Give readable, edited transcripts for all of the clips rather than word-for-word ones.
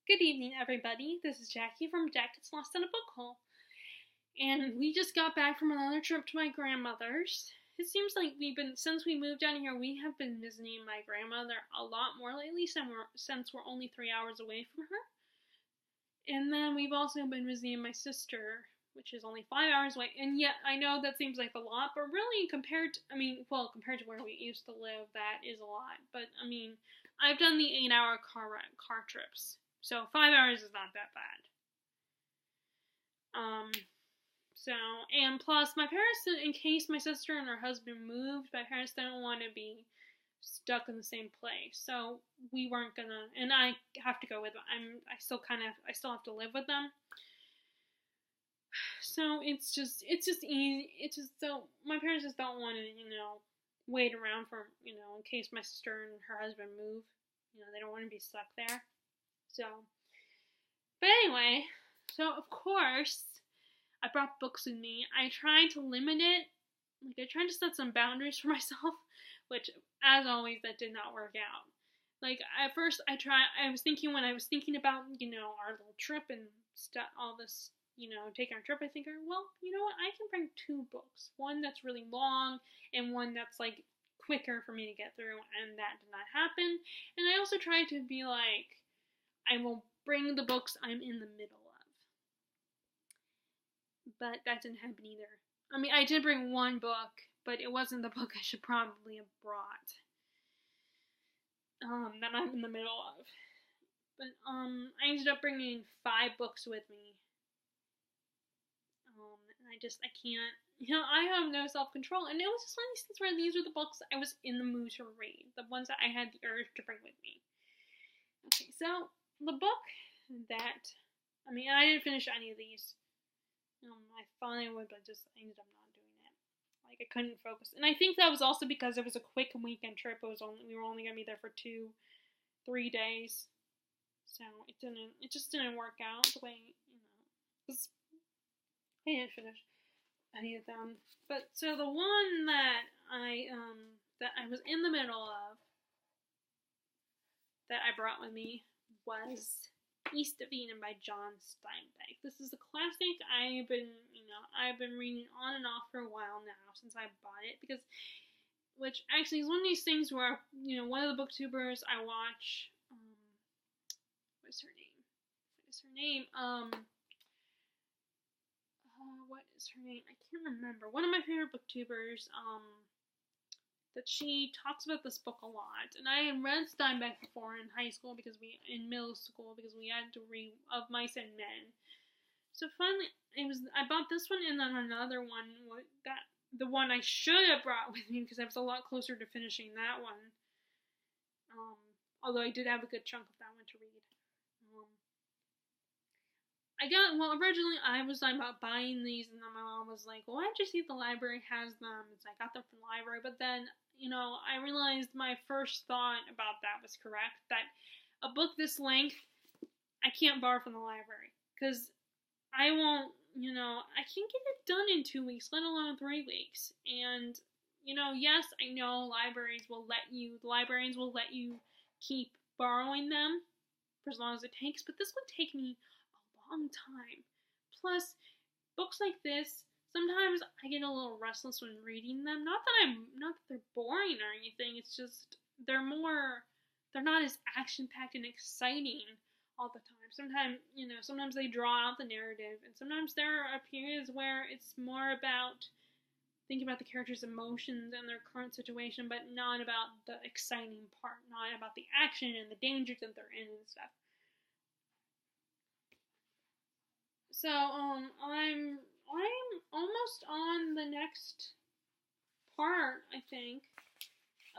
Good evening, everybody. This is Jackie from Jack Gets Lost in a Book Hole. And we just got back from another trip to my grandmother's. It seems like since we moved down here, we have been visiting my grandmother a lot more lately since we're only 3 hours away from her. And then we've also been visiting my sister, which is only 5 hours away. And yet, I know that seems like a lot, but really compared to where we used to live, that is a lot. But, I've done the 8-hour car trips. So 5 hours is not that bad. And plus my parents, in case my sister and her husband moved, my parents didn't want to be stuck in the same place. So we weren't gonna, and I have to go with them. I still have to live with them. So it's just easy. So my parents just don't want to, wait around for, in case my sister and her husband move. They don't want to be stuck there. So, but anyway, so of course, I brought books with me. I tried to limit it. I tried to set some boundaries for myself, which, as always, that did not work out. At first, I was thinking about, our little trip and stuff, all this, taking our trip, I think, well, you know what, I can bring 2 books. One that's really long, and one that's, quicker for me to get through, and that did not happen. And I also tried to be I will bring the books I'm in the middle of. But that didn't happen either. I did bring one book, but it wasn't the book I should probably have brought. That I'm in the middle of. But, I ended up bringing 5 books with me. And I can't, I have no self-control. And it was just one of these things where these were the books I was in the mood to read. The ones that I had the urge to bring with me. Okay, so the book that, I didn't finish any of these. I thought I would, but I ended up not doing it. I couldn't focus. And I think that was also because it was a quick weekend trip. We were only going to be there for 2-3 days. So it just didn't work out the way, because I didn't finish any of them. But, so the one that I was in the middle of, that I brought with me, was East of Eden by John Steinbeck. This is a classic I've been reading on and off for a while now, since I bought it, which actually is one of these things where, one of the booktubers I watch, what is her name? I can't remember. One of my favorite booktubers, that she talks about this book a lot. And I had read Steinbeck before in middle school, because we had to read Of Mice and Men. So finally, I bought this one, and then another one, the one I should have brought with me, because I was a lot closer to finishing that one. Although I did have a good chunk of that one to read. Originally I was talking about buying these, and then my mom was like, well, why don't you see if the library has them? So I got them from the library, but then, I realized my first thought about that was correct, that a book this length, I can't borrow from the library, because I won't, I can't get it done in 2 weeks, let alone 3 weeks. And, yes, I know librarians will let you keep borrowing them for as long as it takes, but this would take me a long time. Plus, books like this, sometimes I get a little restless when reading them. Not that they're boring or anything, it's just, they're not as action-packed and exciting all the time. Sometimes they draw out the narrative, and sometimes there are periods where it's more about thinking about the characters' emotions and their current situation, but not about the exciting part, not about the action and the dangers that they're in and stuff. So, I'm almost on the next part, I think,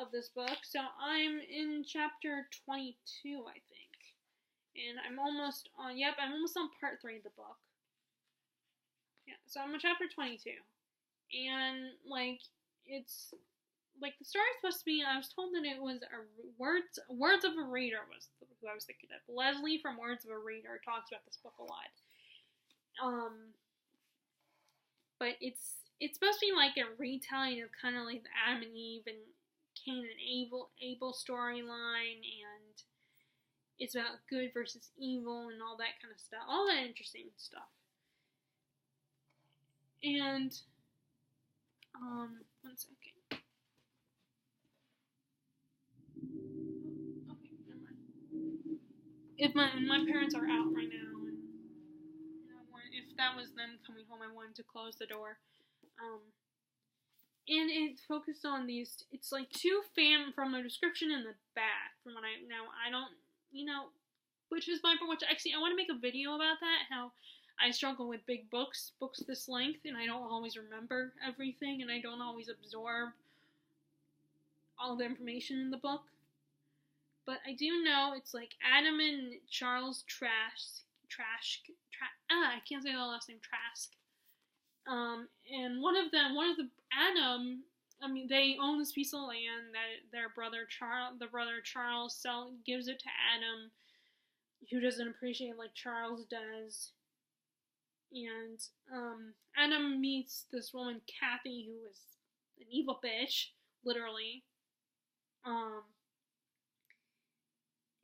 of this book. So I'm in chapter 22, I think. And I'm almost on part 3 of the book. Yeah, so I'm on chapter 22. And, it's, the story's supposed to be, I was told that it was Words of a Reader was who I was thinking of. Leslie from Words of a Reader talks about this book a lot. But it's supposed to be a retelling of kind of the Adam and Eve and Cain and Abel storyline, and it's about good versus evil and all that kind of stuff. All that interesting stuff. And, one second. Okay, never mind. If my parents are out right now, and if that was them coming home, I wanted to close the door. And it focused on these. It's like two from the description in the back. From what I don't, which is my which actually I want to make a video about that. How I struggle with big books this length, and I don't always remember everything, and I don't always absorb all the information in the book. But I do know it's like Adam and Charles Trask. I can't say the last name, Trask. And one of Adam, they own this piece of land that their brother Charles gives it to Adam, who doesn't appreciate like Charles does. And, Adam meets this woman, Kathy, who is an evil bitch, literally.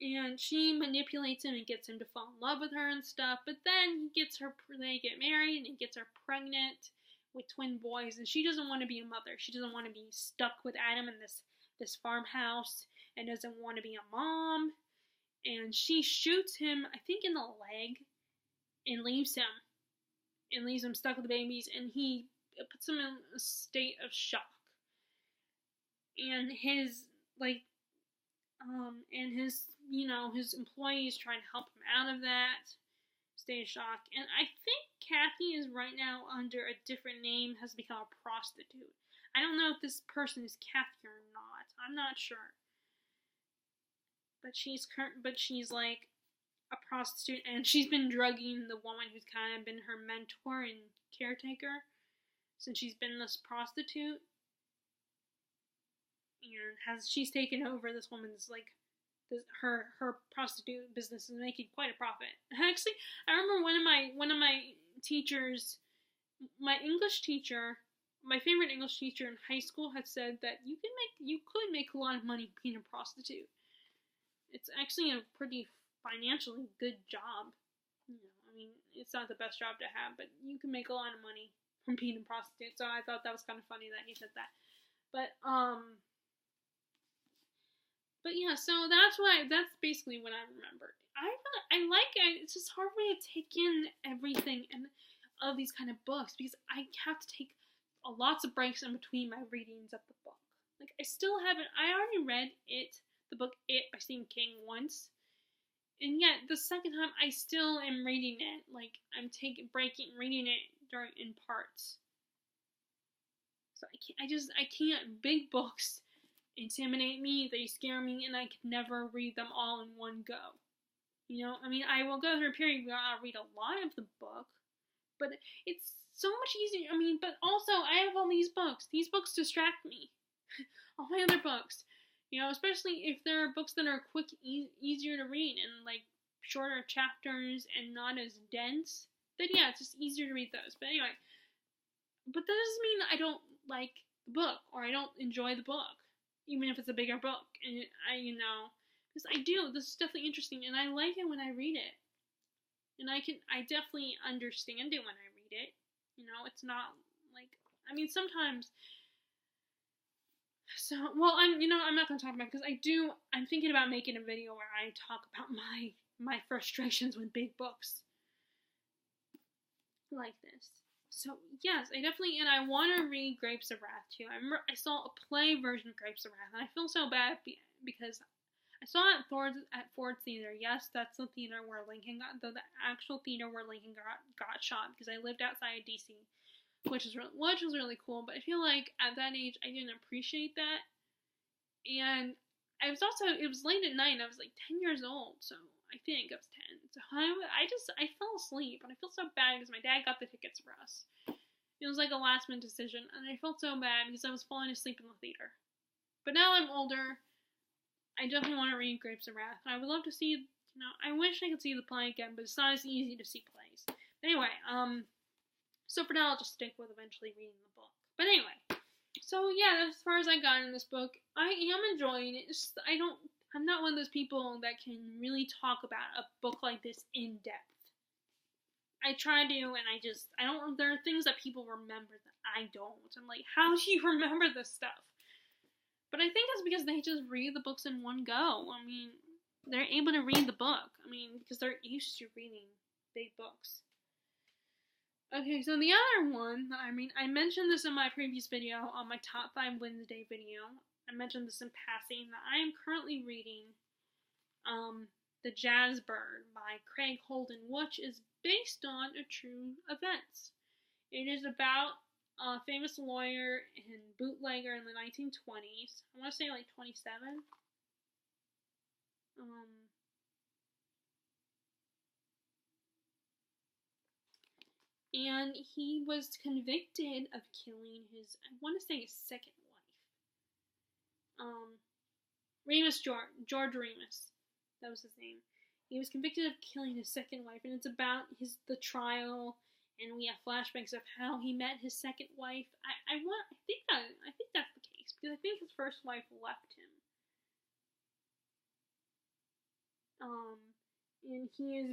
And she manipulates him and gets him to fall in love with her and stuff. But then they get married and he gets her pregnant with twin boys. And she doesn't want to be a mother. She doesn't want to be stuck with Adam in this farmhouse and doesn't want to be a mom. And she shoots him, I think, in the leg and leaves him stuck with the babies. And he puts him in a state of shock. And his his employees try to help him out of that state of shock. And I think Kathy is right now under a different name, has become a prostitute. I don't know if this person is Kathy or not. I'm not sure. But she's like a prostitute, and she's been drugging the woman who's kind of been her mentor and caretaker since she's been this prostitute. And she's taken over this woman's her prostitute business is making quite a profit. Actually, I remember one of my teachers, my English teacher, my favorite English teacher in high school had said that you could make a lot of money being a prostitute. It's actually a pretty financially good job. It's not the best job to have, but you can make a lot of money from being a prostitute. So I thought that was kind of funny that he said that. But yeah, so that's basically what I remembered. It's just hard for me to take in everything and of these kind of books because I have to take lots of breaks in between my readings of the book. I already read the book It by Stephen King once, and yet the second time I still am reading it. I'm reading it in parts. So I can't. Big books intimidate me, they scare me, and I could never read them all in one go. I will go through a period where I'll read a lot of the book, but it's so much easier. But also, I have all these books. These books distract me. All my other books. Especially if there are books that are quick, easier to read, and, shorter chapters and not as dense, then yeah, it's just easier to read those. But anyway, but that doesn't mean I don't like the book, or I don't enjoy the book. Even if it's a bigger book, and because I do. This is definitely interesting, and I like it when I read it, and I definitely understand it when I read it. It's not sometimes. So, I'm not gonna talk about it because I'm thinking about making a video where I talk about my frustrations with big books like this. So, yes, and I want to read Grapes of Wrath, too. I saw a play version of Grapes of Wrath, and I feel so bad because I saw it at Ford Theater. Yes, that's the theater where Lincoln the actual theater where Lincoln got shot, because I lived outside D.C., which was really cool, but I feel like at that age, I didn't appreciate that, and it was late at night, and I was 10 years old, so I think I was 10. So I fell asleep, and I feel so bad because my dad got the tickets for us. It was a last minute decision, and I felt so bad because I was falling asleep in the theater. But now I'm older, I definitely want to read Grapes of Wrath, and I would love to see, I wish I could see the play again, but it's not as easy to see plays. But anyway, so for now I'll just stick with eventually reading the book. But anyway, so yeah, as far as I got in this book, I am enjoying it. It's just, I don't I'm not one of those people that can really talk about a book like this in depth. I try to, and I don't, there are things that people remember that I don't. I'm like, how do you remember this stuff? But I think it's because they just read the books in one go. I mean, they're able to read the book. I mean, because they're used to reading big books. Okay, so the other one, I mentioned this in my previous video on my top 5 Wednesday video. I mentioned this in passing that I am currently reading The Jazzbird by Craig Holden, which is based on a true events. It is about a famous lawyer and bootlegger in the 1920s. I want to say like 27. And he was convicted of killing his, I want to say his second wife. George Remus. That was his name. He was convicted of killing his second wife, and it's about the trial, and we have flashbacks of how he met his second wife. I think that's the case, because I think his first wife left him. And he is,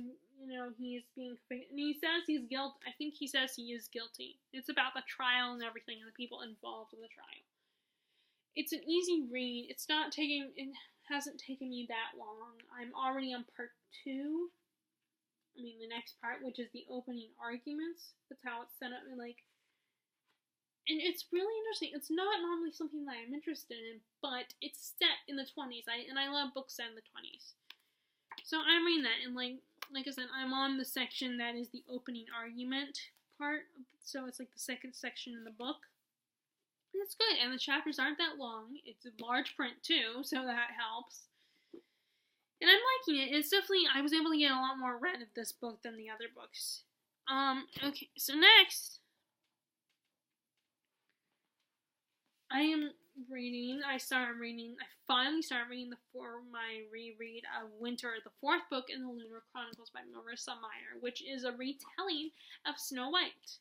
he is being convicted, and he says he's guilty. I think he says he is guilty. It's about the trial and everything, and the people involved in the trial. It's an easy read. It hasn't taken me that long. I'm already on part 2. The next part, which is the opening arguments. That's how it's set up, and it's really interesting. It's not normally something that I'm interested in, but it's set in the 20s. I love books set in the 20s. So I'm reading that, and like I said, I'm on the section that is the opening argument part. So it's like the second section in the book. It's good, and the chapters aren't that long. It's a large print too, so that helps. And I'm liking it. It's definitely, I was able to get a lot more read of this book than the other books. Okay, so next, I finally started reading my reread of Winter, the 4th book in the Lunar Chronicles by Marissa Meyer, which is a retelling of Snow White.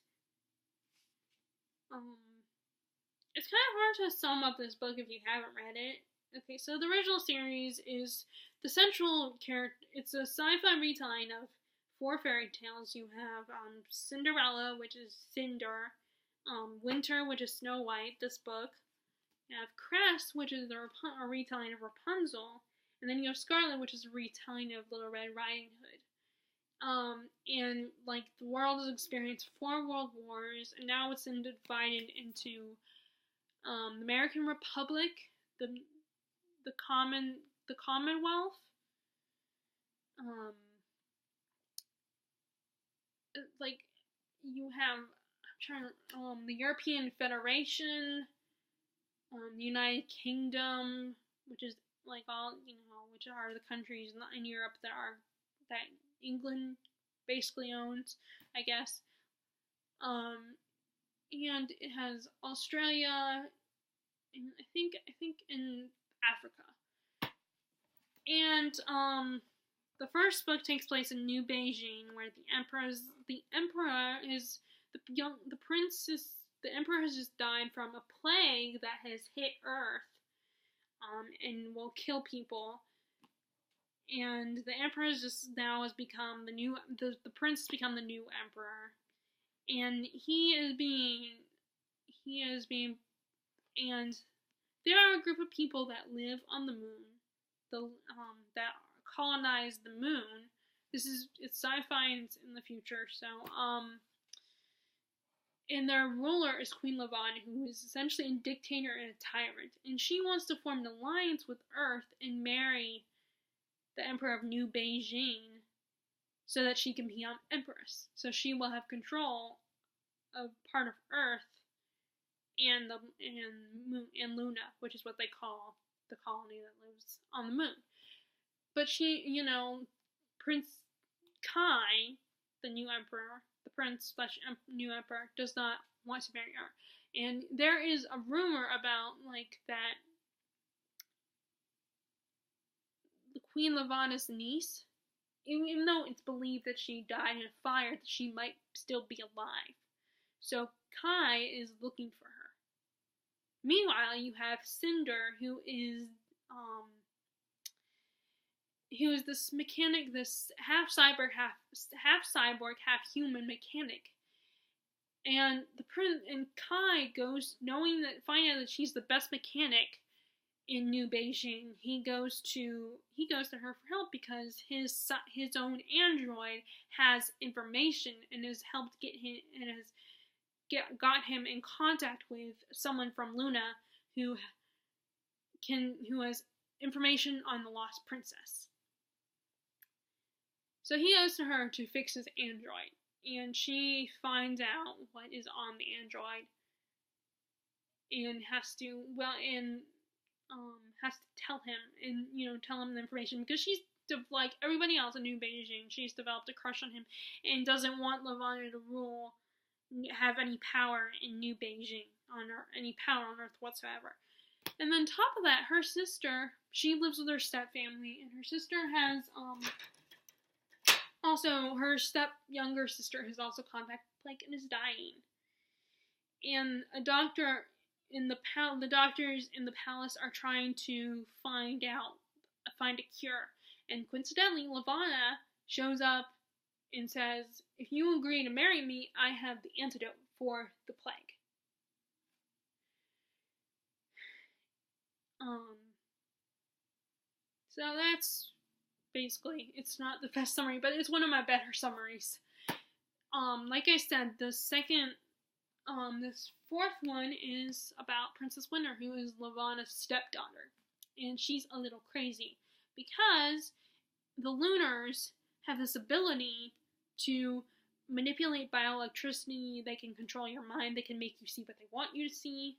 It's kind of hard to sum up this book if you haven't read it. Okay, so the original series is the central character. It's a sci-fi retelling of 4 fairy tales. You have Cinderella, which is Cinder, Winter, which is Snow White, this book. You have Cress, which is a retelling of Rapunzel, and then you have Scarlet, which is a retelling of Little Red Riding Hood. And the world has experienced 4 world wars, and now it's divided into the American Republic, the Commonwealth, you have the European Federation, the United Kingdom, which is which are the countries in Europe that England basically owns, I guess. And it has Australia, and I think in Africa. And the first book takes place in New Beijing, where the emperor has just died from a plague that has hit Earth, and will kill people. And the emperor has become the prince has become the new emperor, and and there are a group of people that live on the moon, that colonize the moon. It's sci-fi and it's in the future, so and their ruler is Queen Lavon, who is essentially a dictator and a tyrant, and she wants to form an alliance with Earth and marry the Emperor of New Beijing, so that she can become Empress. So she will have control of part of Earth and Luna, which is what they call the colony that lives on the moon. But she, Prince Kai, the new emperor, the prince / new emperor, does not want to marry her. And there is a rumor about that the Queen Lavana's niece, even though it's believed that she died in a fire, that she might still be alive. So Kai is looking for her. Meanwhile, you have Cinder, who is he was this mechanic, this half cyborg, half human mechanic. And Kai goes, finding out that she's the best mechanic in New Beijing. He goes to her for help because his own android has information and has helped get him and has got him in contact with someone from Luna who has information on the lost princess. So he goes to her to fix his android, and she finds out what is on the android and has to tell him and tell him the information, because she's like everybody else in New Beijing, she's developed a crush on him and doesn't want Levana to have any power in New Beijing, any power on Earth whatsoever. And then top of that, her sister, she lives with her step-family, and her sister has also her younger sister has also contact Blake and is dying. And the doctors in the palace are trying to find a cure. And coincidentally, Levana shows up and says, "If you agree to marry me, I have the antidote for the plague." So that's basically, it's not the best summary, but it's one of my better summaries. Like I said, this fourth one is about Princess Winter, who is Levana's stepdaughter. And she's a little crazy because the Lunars have this ability to manipulate bioelectricity. They can control your mind. They can make you see what they want you to see.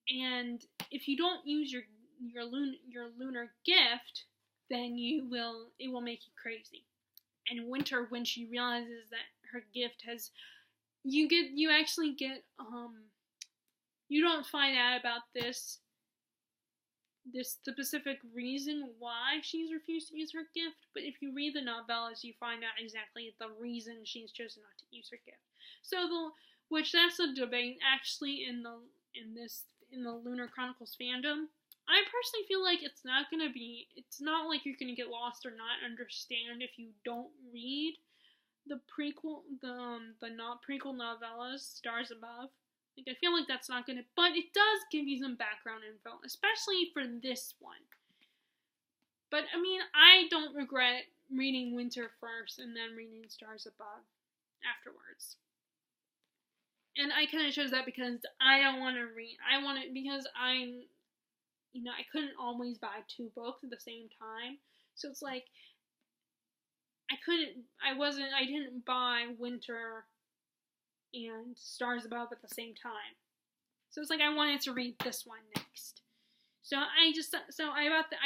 And if you don't use your lunar gift, then it will make you crazy. And Winter, when she realizes that her gift has, you don't find out about this specific reason why she's refused to use her gift, but if you read the novellas, you find out exactly the reason she's chosen not to use her gift. Which that's a debate actually in the Lunar Chronicles fandom. I personally feel like it's not like you're gonna get lost or not understand if you don't read the not prequel novellas, Stars Above. Like, I feel like that's not gonna, but it does give you some background info, especially for this one. But I mean, I don't regret reading Winter first and then reading Stars Above afterwards. And I kind of chose that because I couldn't always buy 2 books at the same time. So it's like, I didn't buy Winter and Stars Above at the same time. So it's like, I wanted to read this one next. So I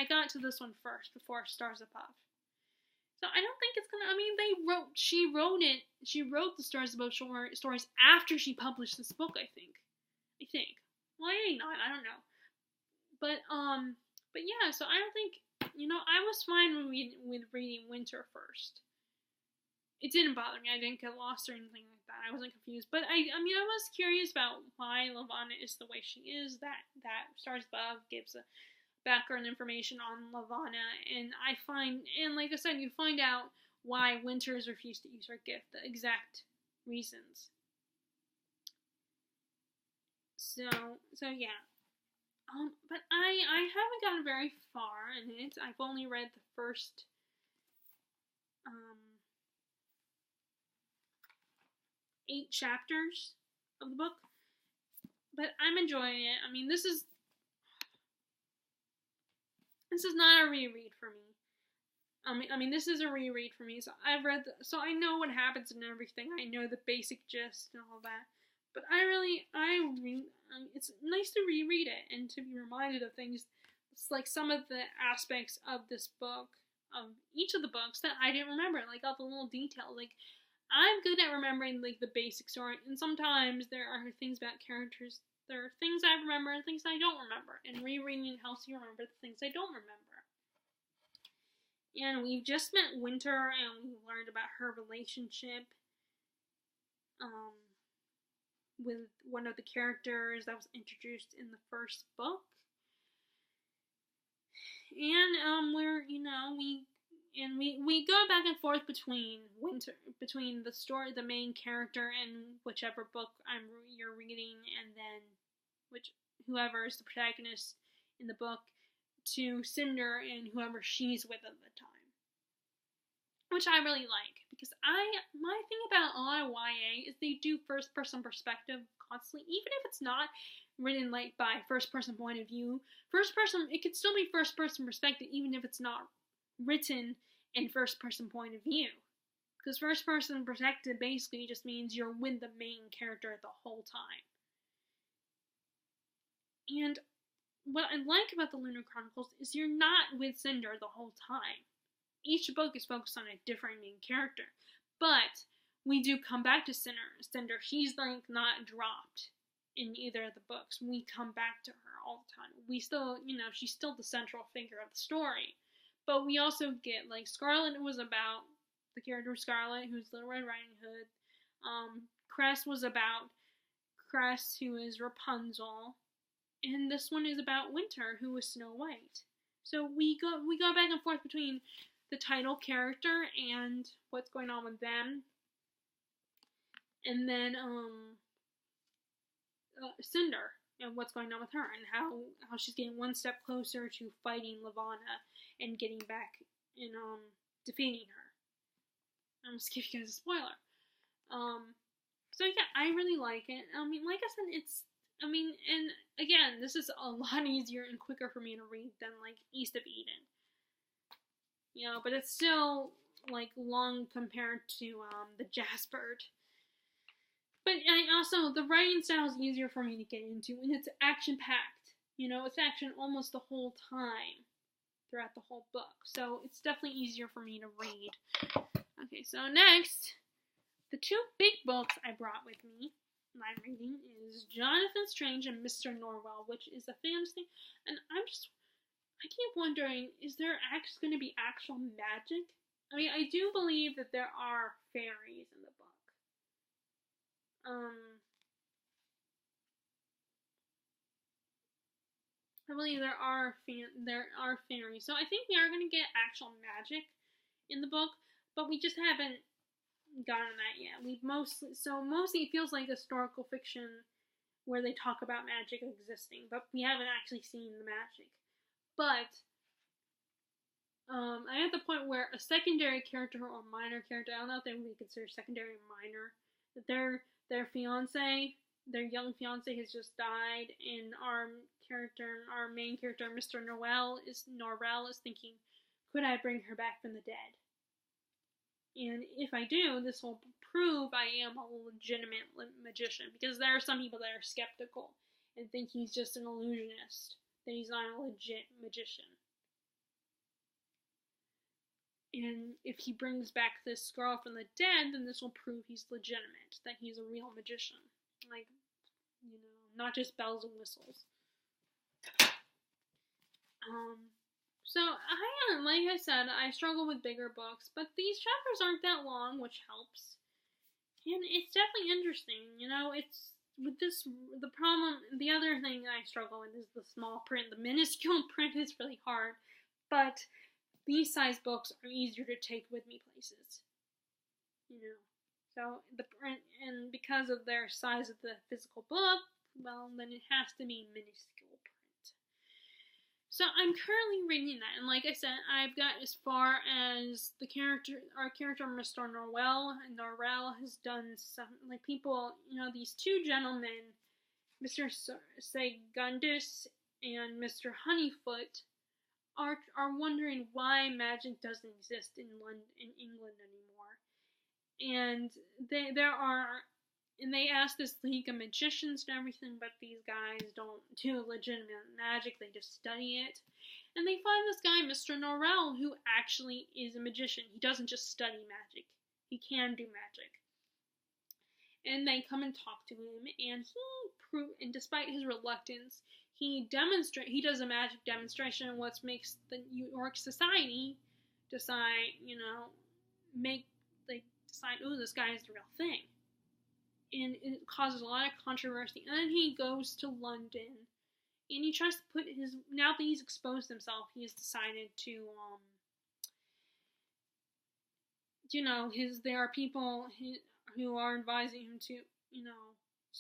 got to this one first before Stars Above. So I don't think it's gonna, she wrote the Stars Above stories after she published this book, I think. Well, maybe not, I don't know. But yeah, so I don't think, I was fine with reading Winter first. It didn't bother me, I didn't get lost or anything like that, I wasn't confused. But I was curious about why Levana is the way she is, that Stars Above gives a background information on Levana, and like I said, you find out why Winter has refused to use her gift, the exact reasons. So yeah. But I haven't gotten very far in it. I've only read the first 8 chapters of the book. But I'm enjoying it. This is not a reread for me. This is a reread for me. So so I know what happens and everything. I know the basic gist and all that. But it's nice to reread it and to be reminded of things. It's like some of the aspects of this book, of each of the books, that I didn't remember, like all the little details. Like, I'm good at remembering like the basic story, and sometimes there are things about characters. There are things I remember and things I don't remember, and rereading helps you remember the things I don't remember. And we've just met Winter, and we learned about her relationship with one of the characters that was introduced in the first book. And we go back and forth between the story, the main character, and whichever book you're reading, and then whoever is the protagonist in the book, to Cinder and whoever she's with at the time, which I really like, because my thing about a lot of YA is they do first person perspective constantly, even if it's not written like by first person point of view. It could still be first person perspective even if it's not written in first person point of view, because first person perspective basically just means you're with the main character the whole time. And what I like about the Lunar Chronicles is you're not with Cinder the whole time. Each book is focused on a different main character, but we do come back to Cinder. She's like not dropped in either of the books. We come back to her all the time. We still, she's still the central figure of the story. But we also get, like, Scarlet was about the character of Scarlet, who's Little Red Riding Hood. Cress was about Cress, who is Rapunzel. And this one is about Winter, who is Snow White. So we go back and forth between the title character and what's going on with them. And then, Cinder, and what's going on with her, and how she's getting one step closer to fighting Levana and getting back and defeating her. I'm just giving you guys a spoiler. So yeah, I really like it. I mean, like I said, and again, this is a lot easier and quicker for me to read than like East of Eden. But it's still like long compared to the Jaspert. But also, the writing style is easier for me to get into, and it's action-packed. It's action almost the whole time throughout the whole book. So it's definitely easier for me to read. Okay, so next, the two big books I brought with me, I'm reading, is Jonathan Strange and Mr. Norrell, which is a fantasy. And I keep wondering, is there actually going to be actual magic? I mean, I do believe that there are fairies in the book. I believe there are fairies, so I think we are going to get actual magic in the book, but we just haven't gotten that yet. Mostly it feels like historical fiction where they talk about magic existing, but we haven't actually seen the magic. But I'm at the point where a secondary character or minor character, I don't know if they would be considered secondary or minor, that their young fiance has just died, and our main character, Mr. Norrell is thinking, could I bring her back from the dead? And if I do, this will prove I am a legitimate magician, because there are some people that are skeptical and think he's just an illusionist, that he's not a legit magician. And if he brings back this girl from the dead, then this will prove he's legitimate, that he's a real magician. Like, not just bells and whistles. So, like I said, I struggle with bigger books, but these chapters aren't that long, which helps. And it's definitely interesting, it's, with this, the other thing I struggle with is the small print. The minuscule print is really hard, but these size books are easier to take with me places. So the print, and because of their size of the physical book, well, then it has to be minuscule print. So I'm currently reading that, and like I said, I've got as far as our character, Mr. Norrell, and Norrell has done some, like, people, these two gentlemen, Mr. Segundus and Mr. Honeyfoot, are wondering why magic doesn't exist in England anymore. And they ask this league of magicians and everything, but these guys don't do legitimate magic, they just study it. And they find this guy, Mr. Norrell, who actually is a magician. He doesn't just study magic, he can do magic. And they come and talk to him, and despite his reluctance, he does a magic demonstration, and what makes the New York society decide, ooh, this guy is the real thing. And it causes a lot of controversy. And then he goes to London And he tries to put his, now that he's exposed himself, he has decided to, there are people who are advising him to,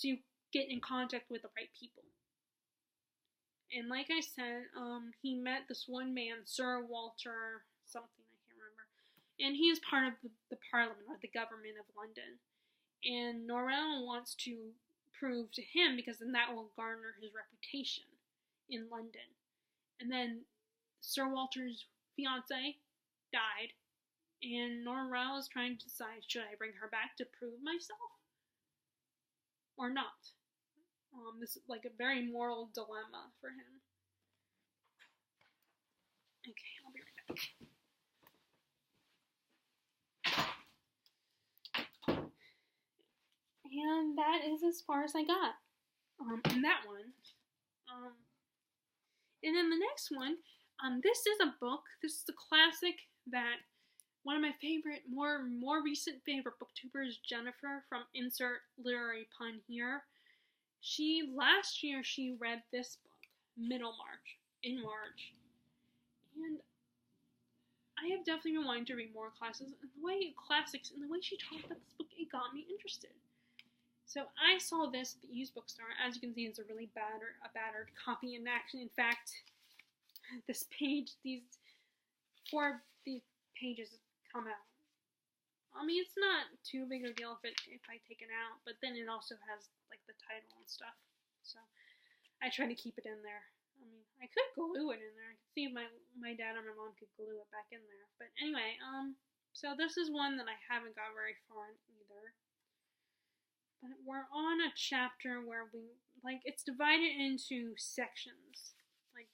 to get in contact with the right people. And like I said, he met this one man, Sir Walter something, I can't remember. And he is part of the Parliament, or the government of London. And Norrell wants to prove to him, because then that will garner his reputation in London. And then Sir Walter's fiance died, and Norrell is trying to decide, should I bring her back to prove myself or not? This is like a very moral dilemma for him. Okay, I'll be right back. And that is as far as I got in that one. And then the next one, this is a book. This is a classic that one of my favorite, more recent favorite booktubers, Jennifer from Insert Literary Pun here. Last year she read this book, in March. And I have definitely been wanting to read more classics, and the way she talked about this book, it got me interested. So I saw this at the used bookstore. As you can see, it's a really battered copy in action. In fact, these 4 pages come out. I mean, it's not too big of a deal if I take it out, but then it also has like the title and stuff. So I try to keep it in there. I mean, I could glue it in there. I could see if my dad or my mom could glue it back in there. But anyway, so this is one that I haven't got very far in either. But we're on a chapter where it's divided into sections. Like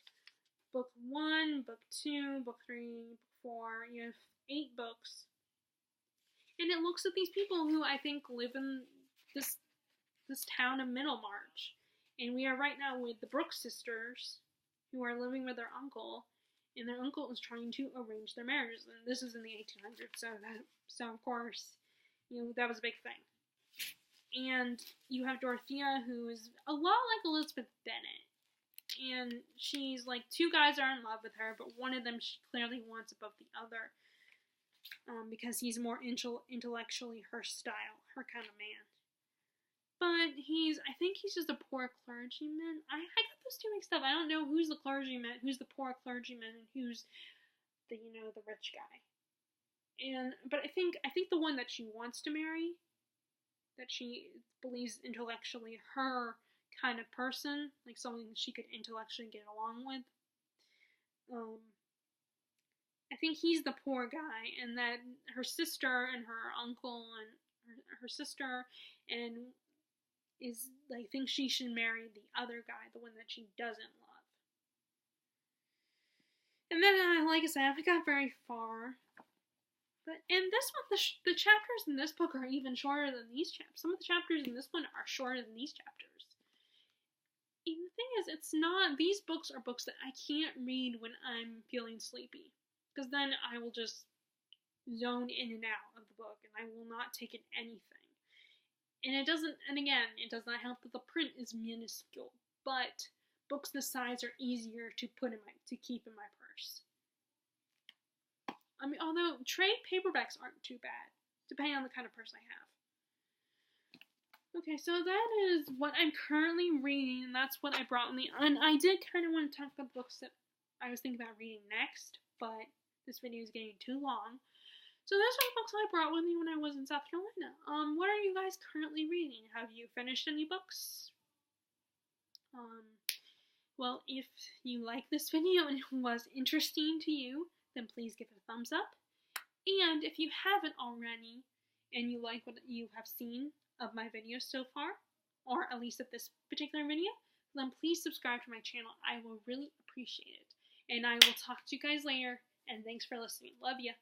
book 1, book 2, book 3, book 4. You have 8 books. And it looks at these people who I think live in this town of Middlemarch. And we are right now with the Brooks sisters, who are living with their uncle, and their uncle is trying to arrange their marriages. And this is in the 1800s, so of course, that was a big thing. And you have Dorothea, who is a lot like Elizabeth Bennet. And she's like, 2 guys are in love with her, but one of them she clearly wants above the other. Because he's more intellectually her style, her kind of man. But I think he's just a poor clergyman. I got those 2 mixed up. I don't know who's the clergyman, who's the poor clergyman, and who's the rich guy. But I think the one that she wants to marry, that she believes intellectually her kind of person, like someone she could intellectually get along with. I think he's the poor guy, and that her sister and her uncle and her sister thinks she should marry the other guy, the one that she doesn't love. And then, like I said, I haven't got very far. But in this one, the chapters in this book are even shorter than these chapters. Some of the chapters in this one are shorter than these chapters. And the thing is, these books are books that I can't read when I'm feeling sleepy. Because then I will just zone in and out of the book, and I will not take in anything. And it does not help that the print is minuscule, but books this size are easier to keep in my purse. I mean, although trade paperbacks aren't too bad, depending on the kind of purse I have. Okay, so that is what I'm currently reading, and that's what I brought and I did kind of want to talk about the books that I was thinking about reading next, but this video is getting too long. So those are the books I brought with me when I was in South Carolina. What are you guys currently reading? Have you finished any books? Well, if you like this video and it was interesting to you, then please give it a thumbs up. And if you haven't already, and you like what you have seen of my videos so far, or at least of this particular video, then please subscribe to my channel. I will really appreciate it. And I will talk to you guys later, and thanks for listening. Love ya.